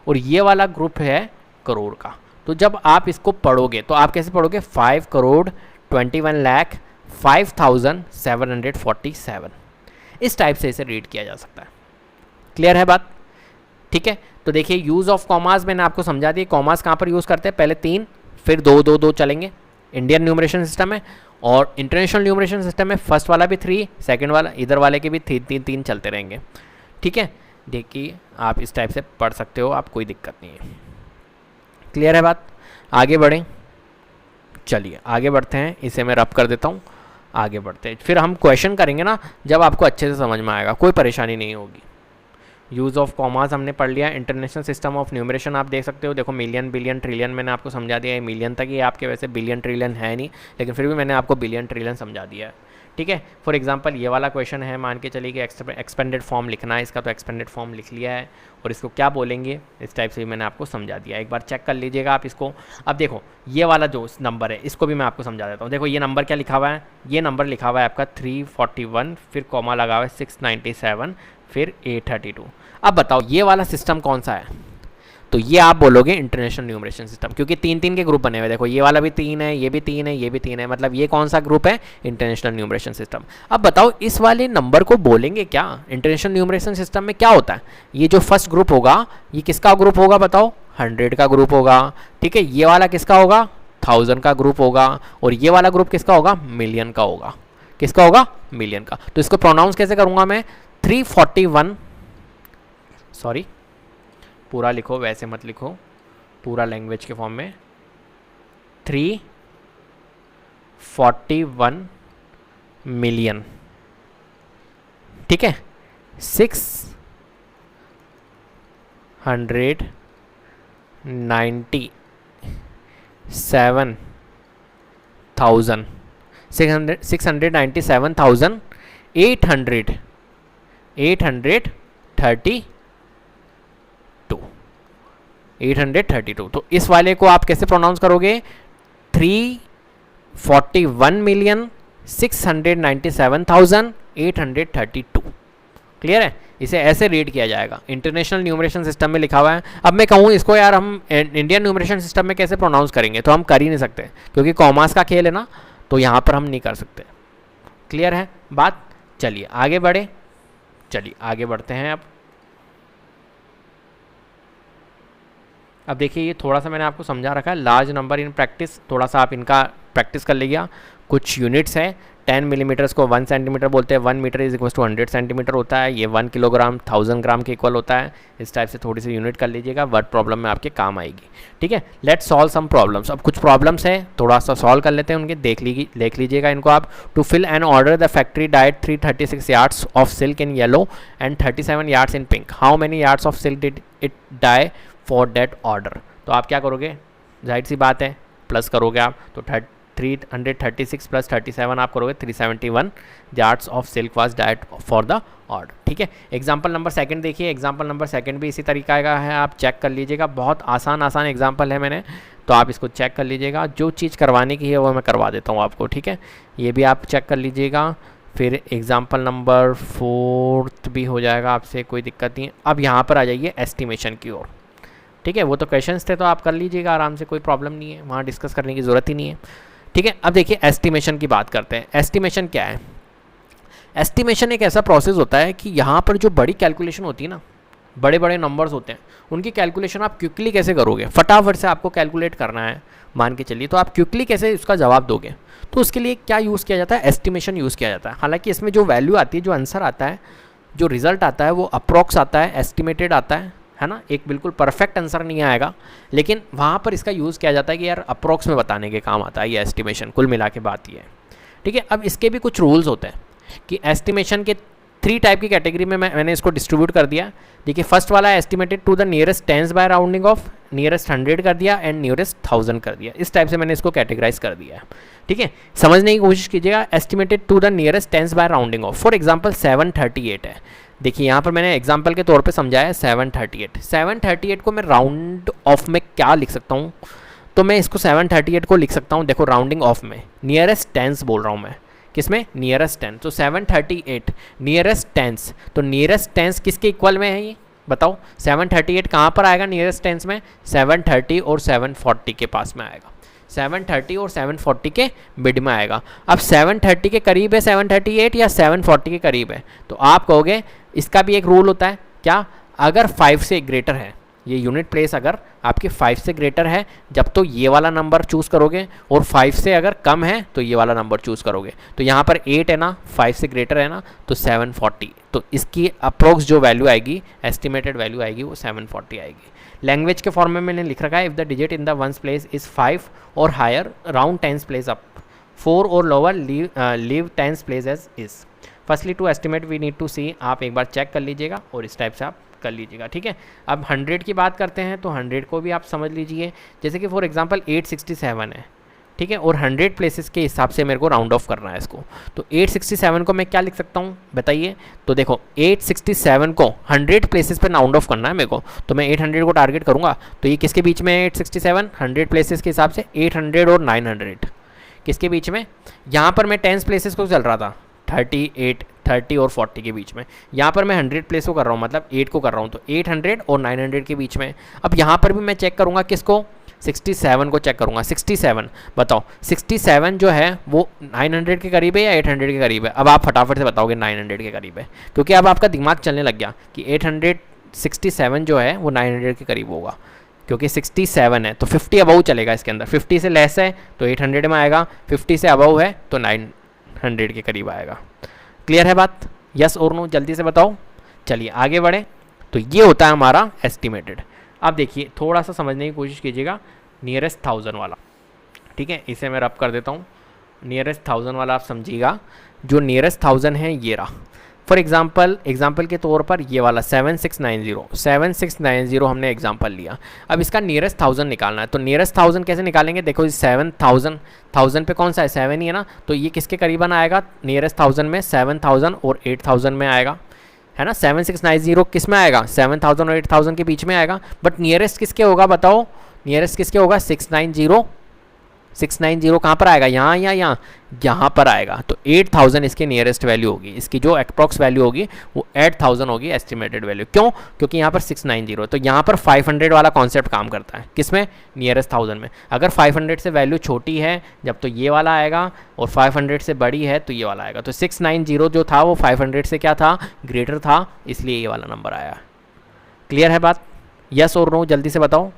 और ये वाला ग्रुप है करोड़ का। तो जब आप इसको पढ़ोगे तो आप कैसे पढ़ोगे, 5,21,05,747। इस टाइप से इसे रीड किया जा सकता है। क्लियर है बात। ठीक है, तो देखिए यूज़ ऑफ कॉमास मैंने आपको समझा दिया। कॉमास कहाँ पर यूज़ करते हैं, पहले 3 फिर 2 2 2 चलेंगे, इंडियन न्यूमरेशन सिस्टम है। और इंटरनेशनल न्यूमरेशन सिस्टम में फर्स्ट वाला भी 3, सेकंड वाला इधर वाले के भी 3 चलते रहेंगे। ठीक है, देखिए आप इस टाइप से पढ़ सकते हो, आप कोई दिक्कत नहीं है। क्लियर है बात। आगे बढ़ें, चलिए आगे बढ़ते हैं। इसे मैं रब कर देता हूँ, आगे बढ़ते हैं। फिर हम क्वेश्चन करेंगे ना, जब आपको अच्छे से समझ में आएगा, कोई परेशानी नहीं होगी। यूज़ ऑफ कॉमास हमने पढ़ लिया। इंटरनेशनल सिस्टम ऑफ न्यूमरेशन आप देख सकते हो। देखो मिलियन बिलियन ट्रिलियन मैंने आपको समझा दिया है। मिलियन तक ही आपके, वैसे बिलियन ट्रिलियन है नहीं, लेकिन फिर भी मैंने आपको बिलियन ट्रिलियन समझा दिया है। ठीक है, फॉर एग्जांपल ये वाला क्वेश्चन है, मान के चलिए कि एक्सपेंडेड फॉर्म लिखना है इसका, तो एक्सपेंडेड फॉर्म लिख लिया है। और इसको क्या बोलेंगे, इस टाइप से भी मैंने आपको समझा दिया। एक बार चेक कर लीजिएगा आप इसको। अब देखो ये वाला जो नंबर है इसको भी मैं आपको समझा देता हूँ। देखो ये नंबर क्या लिखा हुआ है, ये नंबर लिखा हुआ है आपका 341, फिर कॉमा लगा हुआ है 697, फिर 832। अब बताओ ये वाला सिस्टम कौन सा है, तो ये आप बोलोगे इंटरनेशनल न्यूमरेशन सिस्टम, क्योंकि 3 के ग्रुप बने हुए। देखो ये वाला भी 3 है, ये भी 3 है, ये भी 3 है, मतलब ये कौन सा ग्रुप है, इंटरनेशनल न्यूमरेशन सिस्टम। अब बताओ इस वाले नंबर को बोलेंगे क्या, इंटरनेशनल न्यूमरेशन सिस्टम में क्या होता है। ये जो फर्स्ट ग्रुप होगा ये किसका ग्रुप होगा बताओ, 100 का ग्रुप होगा। ठीक है, ये वाला किसका होगा, 1000 का ग्रुप होगा। और ये वाला ग्रुप किसका होगा, मिलियन का होगा। किसका होगा, मिलियन का। तो इसको प्रोनाउंस कैसे करूंगा मैं, 341, सॉरी पूरा लिखो, वैसे मत लिखो, पूरा लैंग्वेज के फॉर्म में, 341 मिलियन। ठीक है, 697,832। तो इस वाले को आप कैसे प्रोनाउंस करोगे? 341,697,832। क्लियर है? इसे ऐसे रीड किया जाएगा, इंटरनेशनल न्यूमरेशन सिस्टम में लिखा हुआ है। अब मैं कहूँ इसको यार हम इंडियन न्यूमरेशन सिस्टम में कैसे प्रोनाउंस करेंगे, तो हम कर ही नहीं सकते क्योंकि कॉमास का खेल है ना, तो यहाँ पर हम नहीं कर सकते। क्लियर है बात? चलिए आगे बढ़े, चलिए आगे बढ़ते हैं। अब देखिए ये थोड़ा सा मैंने आपको समझा रखा है, लार्ज नंबर इन प्रैक्टिस, थोड़ा सा आप इनका प्रैक्टिस कर लीजिए। कुछ यूनिट्स हैं, 10 मिलीमीटर्स को 1 सेंटीमीटर बोलते हैं, 1 metre is equal to 100 centimetre होता है, ये 1 किलोग्राम 1000 ग्राम के इक्वल होता है। इस टाइप से थोड़ी सी यूनिट कर लीजिएगा, वर्ड प्रॉब्लम में आपके काम आएगी। ठीक है, लेट्स सॉल्व सम प्रॉब्लम्स। अब कुछ प्रॉब्लम्स हैं, थोड़ा सा सॉल्व कर लेते हैं उनके, देख लीजिएगा इनको आप। To fill an order the factory dyed 336 yards of silk in yellow and 37 yards in pink, how many yards of silk did it dye for that order. तो आप क्या करोगे, जाहिर सी बात है प्लस करोगे आप, तो 336 प्लस 37 आप करोगे 371 yards of silk was died for the order. ठीक है, एग्जाम्पल नंबर सेकंड देखिए, एग्जाम्पल नंबर सेकंड भी इसी तरीका का है, आप चेक कर लीजिएगा। बहुत आसान एग्जाम्पल है मैंने, तो आप इसको चेक कर लीजिएगा। जो चीज़ करवाने की है वो मैं करवा देता हूँ आपको। ठीक है, ये भी आप चेक कर लीजिएगा। फिर एग्जाम्पल नंबर 4 भी हो जाएगा आपसे, कोई दिक्कत नहीं। अब यहाँ पर आ जाइए एस्टिमेशन की ओर। ठीक है, वो तो क्वेश्चंस थे तो आप कर लीजिएगा आराम से, कोई प्रॉब्लम नहीं है, वहाँ डिस्कस करने की ज़रूरत ही नहीं है। ठीक है, अब देखिए एस्टिमेशन की बात करते हैं। एस्टिमेशन क्या है? एस्टिमेशन एक ऐसा प्रोसेस होता है कि यहाँ पर जो बड़ी कैलकुलेशन होती है ना, बड़े बड़े नंबर्स होते हैं, उनकी कैलकुलेशन आप क्विकली कैसे करोगे, फटाफट से आपको कैलकुलेट करना है मान के चलिए, तो आप क्विकली कैसे उसका जवाब दोगे, तो उसके लिए क्या यूज़ किया जाता है? एस्टिमेशन यूज़ किया जाता है। हालांकि इसमें जो वैल्यू आती है, जो आंसर आता है, जो रिजल्ट आता है, वो अप्रॉक्स आता है, एस्टिमेटेड आता है ना, एक बिल्कुल परफेक्ट आंसर नहीं आएगा, लेकिन वहाँ पर इसका यूज़ किया जाता है कि यार अप्रॉक्स में बताने के काम आता है ये एस्टिमेशन। कुल मिला के बात ये है। ठीक है, अब इसके भी कुछ रूल्स होते हैं कि एस्टिमेशन के 3 टाइप की कैटेगरी में मैंने इसको डिस्ट्रीब्यूट कर दिया। देखिए फर्स्ट वाला estimated to the nearest tens by rounding off, nearest 100 कर दिया एंड नियरेस्ट 1000 कर दिया। इस टाइप से मैंने इसको कैटेगराइज कर दिया है। ठीक है, समझने की कोशिश कीजिएगा। Estimated to the nearest tens by rounding off, for example 738 है। देखिए यहाँ पर मैंने एग्जाम्पल के तौर पे समझाया है 738 को मैं राउंड ऑफ में क्या लिख सकता हूँ, तो मैं इसको 738 को लिख सकता हूँ, देखो राउंडिंग ऑफ में नियरेस्ट टेंस बोल रहा हूँ मैं, किसमें? Nearest tense. तो 738 नियरेस्ट टेंस, तो नियरेस्ट टेंस किसके इक्वल में है ये बताओ? 738 कहाँ पर आएगा नियरेस्ट टेंस में? 730 और 740 के पास में आएगा, 730 और 740 के मिड में आएगा। अब 730 के करीब है 738 या 740 के करीब है, तो आप कहोगे, इसका भी एक रूल होता है क्या, अगर 5 से ग्रेटर है ये यूनिट प्लेस, अगर आपके 5 से ग्रेटर है जब तो ये वाला नंबर चूज़ करोगे, और 5 से अगर कम है तो ये वाला नंबर चूज़ करोगे। तो यहाँ पर 8 है ना, 5 से ग्रेटर है ना, तो 740, तो इसकी अप्रोक्स जो वैल्यू आएगी, एस्टिमेटेड वैल्यू आएगी, वो 740 आएगी। लैंग्वेज के फॉर्म में मैंने लिख रखा है, if the digit in the ones place is 5 और higher round tens place up, 4 और lower leave tens place as is. Firstly to estimate we need to see, आप एक बार चेक कर लीजिएगा और इस टाइप से आप कर लीजिएगा। ठीक है, अब 100 की बात करते हैं, तो 100 को भी आप समझ लीजिए। जैसे कि फॉर एग्जांपल 867 है, ठीक है, और 100 प्लेसेस के हिसाब से मेरे को राउंड ऑफ करना है इसको, तो 867 को मैं क्या लिख सकता हूँ बताइए? तो देखो 867 को 100 प्लेसेस पे राउंड ऑफ करना है मेरे को, तो मैं 800 को टारगेट करूँगा। तो ये किसके बीच में है? 867 100 प्लेसेस के हिसाब से 800 और 900 किसके बीच में? यहाँ पर मैं 10 प्लेसेस को चल रहा था, 38, 30 और 40 के बीच में। यहाँ पर मैं 100 प्लेस को कर रहा हूँ, मतलब 8 को कर रहा हूँ, तो 800 और 900 के बीच में। अब यहाँ पर भी मैं चेक करूँगा किसको? 67 को चेक करूँगा। 67 बताओ, 67 जो है वो 900 के करीब है या 800 के करीब है? अब आप फटाफट से बताओगे 900 के करीब है, क्योंकि अब आपका दिमाग चलने लग गया कि 867 जो है वो 900 के करीब होगा, क्योंकि 67 है तो 50 अबव चलेगा इसके अंदर। 50 से लेस है तो 800 में आएगा, 50 से अबव है तो 900 के करीब आएगा। क्लियर है बात? यस और नो, जल्दी से बताओ। चलिए आगे बढ़े। तो ये होता है हमारा एस्टिमेटेड। अब देखिए थोड़ा सा समझने की कोशिश कीजिएगा, नियरेस्ट 1000 वाला, ठीक है, इसे मैं रब कर देता हूँ। नियरेस्ट 1000 वाला आप समझिएगा, जो नियरेस्ट 1000 है ये रहा। फॉर एग्जाम्पल के तौर पर ये वाला 7690 हमने एग्जाम्पल लिया। अब इसका नियरेस्ट 1000 निकालना है, तो नियरेस्ट 1000 कैसे निकालेंगे? देखो 7000 पे कौन सा है? 7 ही है ना, तो ये किसके करीबन आएगा? नियरेस्ट 1000 में 7000 और 8000 में आएगा, है ना। 7690 किस में आएगा? 7000 और 8000 के बीच में आएगा। बट नियरेस्ट किसके होगा बताओ? नियरेस्ट किसके होगा? 690 कहाँ पर आएगा? यहाँ या यहाँ पर आएगा। तो 8000 इसकी नियरेस्ट वैल्यू होगी, इसकी जो अप्रॉक्स वैल्यू होगी वो 8000 होगी एस्टिमेटेड वैल्यू। क्यों? क्योंकि यहाँ पर 690, तो यहाँ पर 500 वाला कॉन्सेप्ट काम करता है। किसमें? नियरेस्ट 1000 में। अगर 500 से वैल्यू छोटी है जब तो ये वाला आएगा, और 500 से बड़ी है तो ये वाला आएगा। तो 690 जो था वो 500 से क्या था? ग्रेटर था, इसलिए ये वाला नंबर आया। क्लियर है बात? यस और नो जल्दी से बताओ।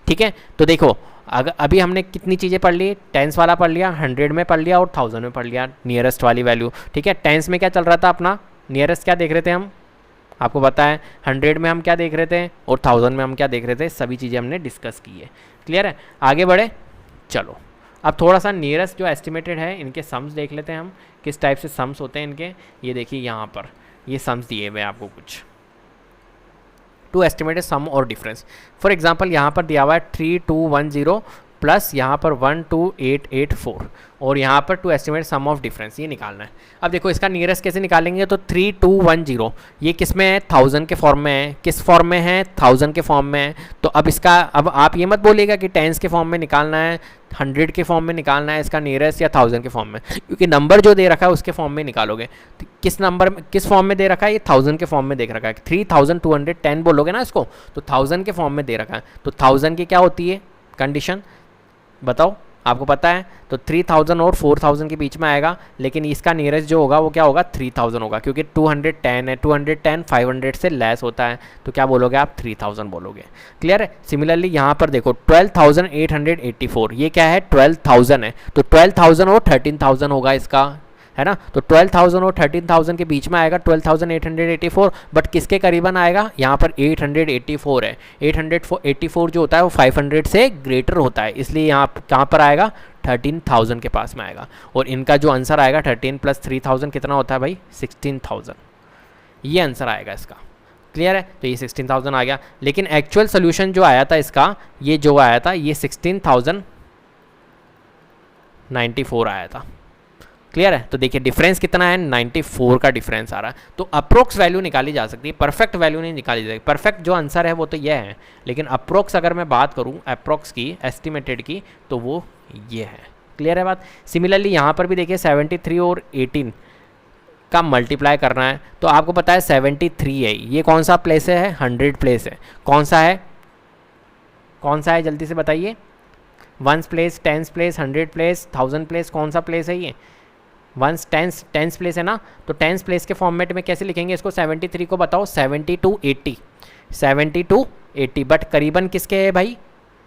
ठीक है, तो देखो अगर अभी हमने कितनी चीज़ें पढ़ ली? टेंस वाला पढ़ लिया, 100 में पढ़ लिया और 1000 में पढ़ लिया नियरेस्ट वाली वैल्यू। ठीक है, टेंस में क्या चल रहा था अपना? नियरेस्ट क्या देख रहे थे हम? आपको पता है 100 में हम क्या देख रहे थे और 1000 में हम क्या देख रहे थे? सभी चीज़ें हमने डिस्कस की है। क्लियर है? आगे बढ़े, चलो अब थोड़ा सा नियरेस्ट जो एस्टिमेटेड है इनके सम्स देख लेते हैं हम, किस टाइप से सम्स होते हैं इनके। ये देखिए यहाँ पर ये सम्स दिए हुए हैं आपको कुछ, टू एस्टिमेटेड सम और डिफरेंस। फॉर एग्जांपल यहाँ पर दिया हुआ है 3210 प्लस यहाँ पर 12884 और यहाँ पर to estimate sum of difference, ये निकालना है। अब देखो इसका नियरेस्ट कैसे निकालेंगे? तो 3210 ये किस में है? 1000 के फॉर्म में है। किस फॉर्म में है? 1000 के फॉर्म में है। तो अब इसका, अब आप ये मत बोलिएगा कि टेंस के फॉर्म में निकालना है, 100 के फॉर्म में निकालना है इसका नियरेस्ट, या 1000 के फॉर्म में, क्योंकि नंबर जो दे रखा है उसके फॉर्म में निकालोगे। तो किस नंबर में, किस फॉर्म में दे रखा है? ये 1000 के फॉर्म में देख रखा है। 3210 बोलोगे ना इसको, तो 1000 के फॉर्म में दे रखा है। तो 1000 की क्या होती है कंडीशन बताओ? आपको पता है। तो 3000 और 4000 के बीच में आएगा, लेकिन इसका नियरेस्ट जो होगा वो क्या होगा? 3000 होगा, क्योंकि 210 है। 210 500 से लेस होता है, तो क्या बोलोगे आप? 3000 बोलोगे। क्लियर है? सिमिलरली यहाँ पर देखो 12884, ये क्या है? 12000 है, तो 12000 और 13000 होगा इसका, है ना। तो 12000 और 13000 के बीच में आएगा 12884, बट किसके करीबन आएगा? यहाँ पर 884 है। 884 जो होता है वो 500 से ग्रेटर होता है, इसलिए यहाँ कहाँ पर आएगा? 13000 के पास में आएगा। और इनका जो आंसर आएगा 13 + 3000 कितना होता है भाई? 16000, ये आंसर आएगा इसका। क्लियर है? तो ये 16000 आ गया, लेकिन एक्चुअल सोल्यूशन जो आया था इसका, ये जो आया था ये 16094 आया था। क्लियर है? तो देखिए डिफरेंस कितना है? 94 का डिफरेंस आ रहा है। तो अप्रोक्स वैल्यू निकाली जा सकती है, परफेक्ट वैल्यू नहीं निकाली जा सकती। परफेक्ट जो आंसर है वो तो यह है, लेकिन अप्रोक्स अगर मैं बात करूं अप्रोक्स की, एस्टिमेटेड की, तो वो ये है। क्लियर है बात? सिमिलरली यहाँ पर भी देखिए 73 और 18 का मल्टीप्लाई करना है, तो आपको पता है 73 है, ये कौन सा प्लेस है? 100 प्लेस है। कौन सा है? कौन सा है जल्दी से बताइए? 1 प्लेस, 10 प्लेस, 100 प्लेस, 1000 प्लेस, कौन सा प्लेस है ये? 1 10 प्लेस है ना। तो 10 प्लेस के फॉर्मेट में कैसे लिखेंगे इसको? 73 को बताओ 70 to 80, बट करीबन किसके है भाई?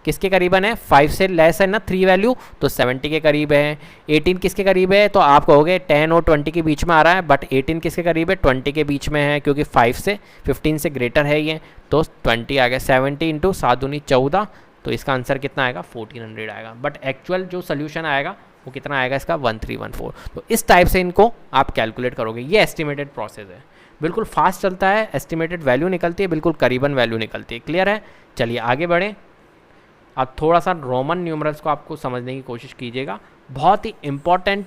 किसके करीबन है? 5 से लेस है ना 3 वैल्यू, तो 70 के करीब है। 18 किसके करीब है? तो आप कहोगे 10 और 20 के बीच में आ रहा है, बट 18 किसके करीब है? 20 के बीच में है, क्योंकि 15 से ग्रेटर है ये, तो 20 आ गया। 70 × 7 दूनी 14, तो इसका आंसर कितना आएगा? 1400 आएगा। बट एक्चुअल जो सोल्यूशन आएगा वो कितना आएगा इसका? 1314। तो इस टाइप से इनको आप कैलकुलेट करोगे। ये एस्टिमेटेड प्रोसेस है, बिल्कुल फास्ट चलता है, एस्टिमेटेड वैल्यू निकलती है, बिल्कुल करीबन वैल्यू निकलती है। क्लियर है? चलिए आगे बढ़ें। अब थोड़ा सा रोमन न्यूमरल्स को आपको समझने की कोशिश कीजिएगा, बहुत ही इंपॉर्टेंट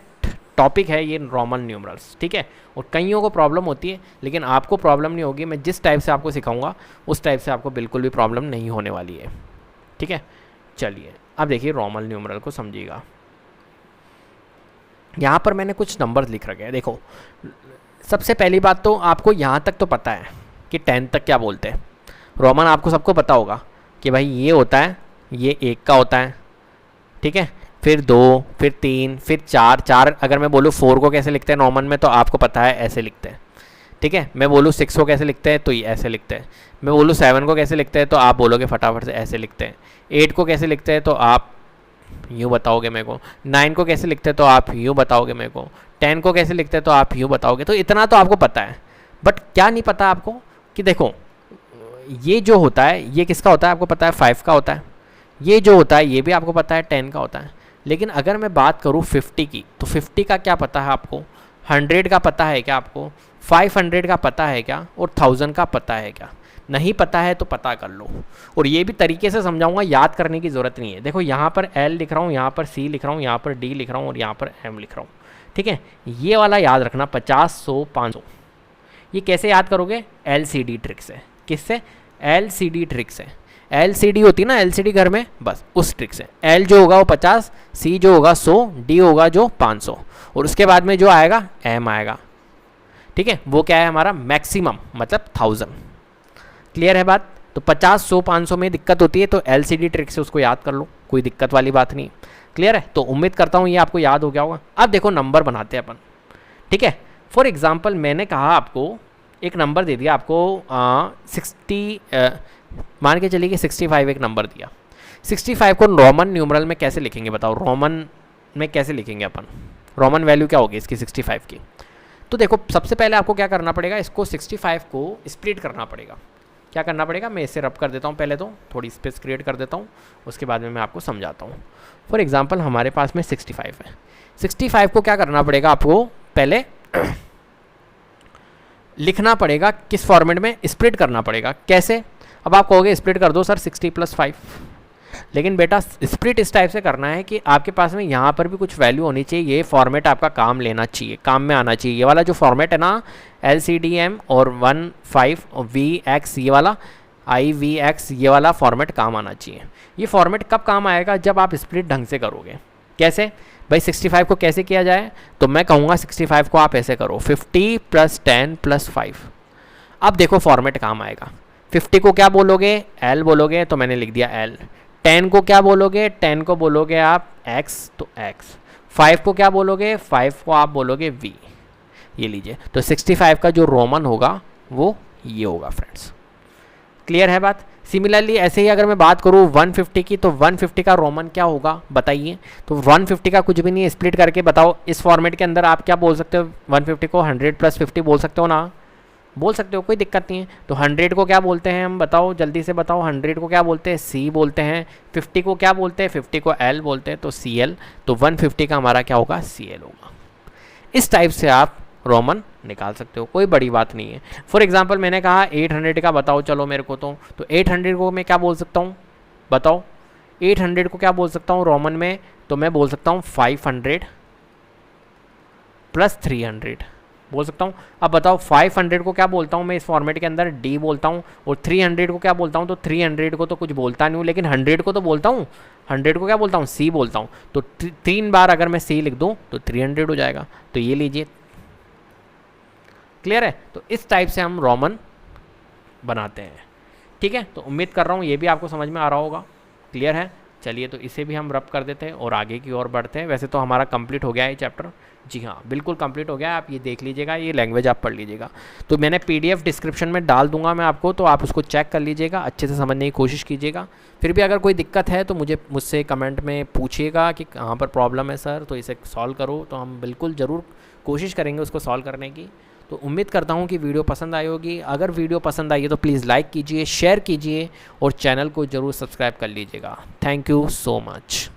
टॉपिक है ये रोमन न्यूमरल्स। ठीक है? और कईयों को प्रॉब्लम होती है, लेकिन आपको प्रॉब्लम नहीं होगी। मैं जिस टाइप से आपको सिखाऊंगा उस टाइप से आपको बिल्कुल भी प्रॉब्लम नहीं होने वाली है। ठीक है? चलिए अब देखिए रोमन न्यूमरल को समझिएगा। यहाँ पर मैंने कुछ नंबर्स लिख रखे हैं। देखो सबसे पहली बात तो आपको यहाँ तक तो पता है कि 10 तक क्या बोलते हैं। रोमन आपको सबको पता होगा कि भाई ये होता है, ये 1 का होता है, ठीक है, फिर 2, फिर 3, फिर 4। अगर मैं बोलूँ 4 को कैसे लिखते हैं रोमन में, तो आपको पता है ऐसे लिखते हैं। ठीक है? मैं बोलूँ 6 को कैसे लिखते हैं, तो ये ऐसे लिखते हैं। मैं बोलूँ 7 को कैसे लिखते हैं, तो आप बोलोगे फटाफट से ऐसे लिखते हैं। 8 को कैसे लिखते हैं, तो आप यूँ बताओगे मेरे को। 9 को कैसे लिखते हैं, तो आप यूँ बताओगे मेरे को। 10 को कैसे लिखते हैं, तो आप यूँ बताओगे। तो इतना तो आपको पता है, बट क्या नहीं पता आपको कि देखो ये जो होता है ये किसका होता है? आपको पता है 5 का होता है। ये जो होता है ये भी आपको पता है 10 का होता है। लेकिन अगर मैं बात करूँ 50 की, तो 50 का क्या पता है आपको? 100 का पता है क्या आपको? 500 का पता है क्या और 1000 का पता है क्या? नहीं पता है तो पता कर लो। और ये भी तरीके से समझाऊंगा, याद करने की ज़रूरत नहीं है। देखो यहाँ पर L लिख रहा हूँ, यहाँ पर C लिख रहा हूँ, यहाँ पर D लिख रहा हूँ और यहाँ पर M लिख रहा हूँ। ठीक है, ये वाला याद रखना 50, 100, 500। ये कैसे याद करोगे? LCD ट्रिक से। किससे? LCD ट्रिक से। LCD होती है ना LCD घर में, बस उस ट्रिक से। L जो होगा वो 50, C जो होगा 100, D होगा जो 500 और उसके बाद में जो आएगा M आएगा। ठीक है, वो क्या है हमारा? मैक्सिमम, मतलब 1000। क्लियर है बात? तो 50, 100, 500 में दिक्कत होती है तो LCD ट्रिक से उसको याद कर लो, कोई दिक्कत वाली बात नहीं। क्लियर है? तो उम्मीद करता हूँ ये आपको याद हो गया होगा। अब देखो नंबर बनाते हैं अपन। ठीक है, फॉर एग्जाम्पल मैंने कहा आपको एक नंबर दे दिया आपको 60, मान के चलिए कि 65 एक नंबर दिया। 65 को रोमन न्यूमरल में कैसे लिखेंगे बताओ? रोमन में कैसे लिखेंगे अपन? रोमन वैल्यू क्या होगी इसकी 65 की? तो देखो सबसे पहले आपको क्या करना पड़ेगा, इसको 65 को स्प्लिट करना पड़ेगा। क्या करना पड़ेगा? मैं इसे रब कर देता हूँ पहले, तो थोड़ी स्पेस क्रिएट कर देता हूँ, उसके बाद में मैं आपको समझाता हूँ। फॉर एग्जांपल हमारे पास में 65 है। 65 को क्या करना पड़ेगा आपको? पहले लिखना पड़ेगा किस फॉर्मेट में? स्प्लिट करना पड़ेगा। कैसे? अब आप कहोगे स्प्लिट कर दो सर 60 + 5, लेकिन बेटा स्प्लिट इस टाइप से करना है कि आपके पास में यहाँ पर भी कुछ वैल्यू होनी चाहिए। ये फॉर्मेट आपका काम लेना चाहिए, काम में आना चाहिए। ये वाला जो फॉर्मेट है ना LCDM और 1, 5 और VX, ये वाला IVX, ये वाला फॉर्मेट काम आना चाहिए। ये फॉर्मेट कब काम आएगा? जब आप स्प्लिट ढंग से करोगे। कैसे भाई? 65 को कैसे किया जाए? तो मैं कहूँगा 65 को आप ऐसे करो 50 + 10 + 5। अब देखो फॉर्मेट काम आएगा। 50 को क्या बोलोगे? L बोलोगे, तो मैंने लिख दिया L। 10 को क्या बोलोगे? 10 को बोलोगे आप X, तो X। 5 को क्या बोलोगे? 5 को आप बोलोगे V। ये लीजिए, तो 65 का जो रोमन होगा वो ये होगा फ्रेंड्स। क्लियर है बात? सिमिलरली ऐसे ही अगर मैं बात करूँ 150 की, तो 150 का रोमन क्या होगा बताइए? तो 150 का कुछ भी नहीं है, स्प्लिट करके बताओ। इस फॉर्मेट के अंदर आप क्या बोल सकते हो? 150 को 100 + 50 बोल सकते हो ना? बोल सकते हो, कोई दिक्कत नहीं है। तो 100 को क्या बोलते हैं हम? बताओ जल्दी से बताओ। 100 को क्या बोलते हैं? C बोलते हैं। 50 को क्या बोलते हैं? 50 को L बोलते हैं, तो CL। तो 150 का हमारा क्या होगा? CL होगा। इस टाइप से आप रोमन निकाल सकते हो, कोई बड़ी बात नहीं है। फॉर एग्जांपल मैंने कहा 800 का बताओ चलो मेरे को, तो 800 को मैं क्या बोल सकता हूँ बताओ? 800 को क्या बोल सकता हूँ रोमन में? तो मैं बोल सकता हूँ 500 + 300 बोल सकता हूँ। अब बताओ 500 को क्या बोलता हूँ मैं इस फॉर्मेट के अंदर? D बोलता हूँ। और 300 को क्या बोलता हूँ? तो 300 को तो कुछ बोलता नहीं हूँ, लेकिन 100 को तो बोलता हूँ। 100 को क्या बोलता हूँ? C बोलता हूँ। तो 3 बार अगर मैं C लिख दूँ तो 300 हो जाएगा। तो ये लीजिए, क्लियर है? तो इस टाइप से हम रोमन बनाते हैं। ठीक है, तो उम्मीद कर रहा हूँ ये भी आपको समझ में आ रहा होगा। क्लियर है? चलिए, तो इसे भी हम रब कर देते हैं और आगे की ओर बढ़ते हैं। वैसे तो हमारा कंप्लीट हो गया है चैप्टर। जी हाँ, बिल्कुल कंप्लीट हो गया है। आप ये देख लीजिएगा, ये लैंग्वेज आप पढ़ लीजिएगा। तो मैंने PDF डिस्क्रिप्शन में डाल दूंगा मैं आपको, तो आप उसको चेक कर लीजिएगा, अच्छे से समझने की कोशिश कीजिएगा। फिर भी अगर कोई दिक्कत है तो मुझसे कमेंट में पूछिएगा कि कहाँ पर प्रॉब्लम है सर, तो इसे सॉल्व करो। तो हम बिल्कुल ज़रूर कोशिश करेंगे उसको सॉल्व करने की। तो उम्मीद करता हूँ कि वीडियो पसंद आई होगी। अगर वीडियो पसंद आई है तो प्लीज़ लाइक कीजिए, शेयर कीजिए और चैनल को ज़रूर सब्सक्राइब कर लीजिएगा। Thank you so much.